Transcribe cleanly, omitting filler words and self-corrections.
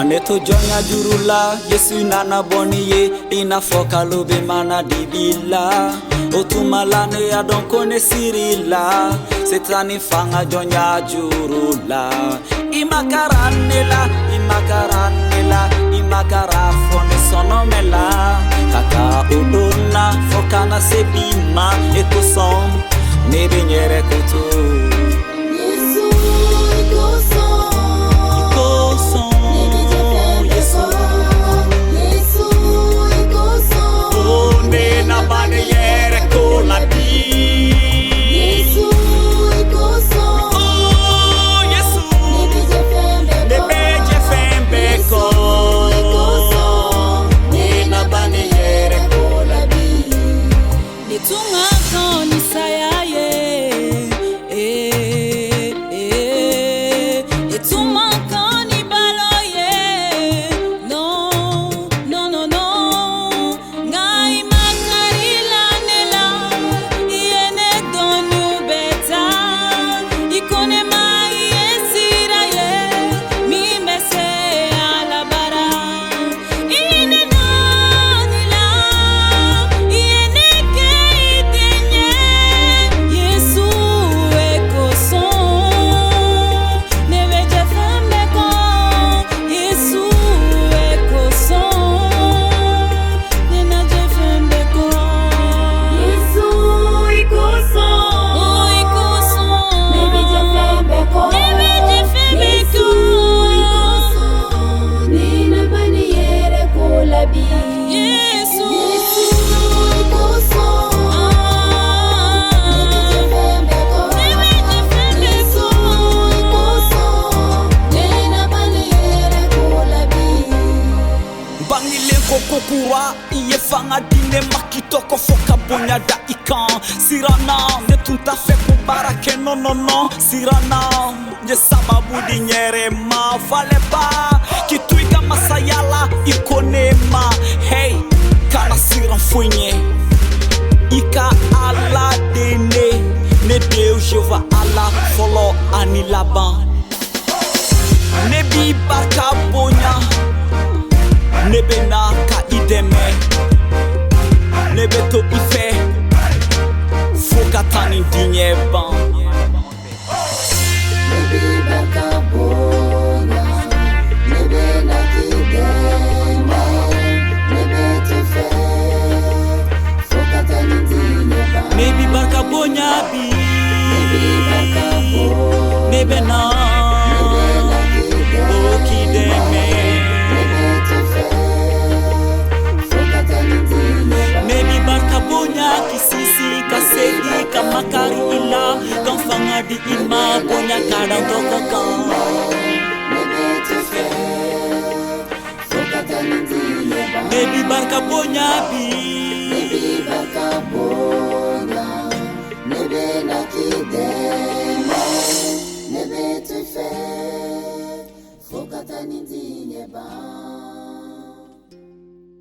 Neto jonya jurula Yesu nana boniye ina foka lobe mana dibila otumalane ya donkone sirila setani fanga jonya jurula imakaranela imakarafone sonomela kaka udona foka na sebima ekosom nebe nyere kutu kokura iye fanga dine makitoko foka bonya da ikan sirana ne tunta fe kubarake no sirana je sababu dinyere ma vale ba kituiga masayala ikonema hey kana siran funye ika ala dene ne deu jova ala folo ani laban ne bi baka bonya nebe na ka ideme nebe to ife foka tani dinye ban nebe baka bona nebe na ki ideme nebe to ife foka tani dinye ban nebe baka bonya bi nebe baka bona nebe na ki ideme kisisi kasedi kamakari ila kamfanga di ima bonya kadang tokaka baby barka bonya bi baby barka bonya nebe na kideme nebe te fe fokata nindi nyeba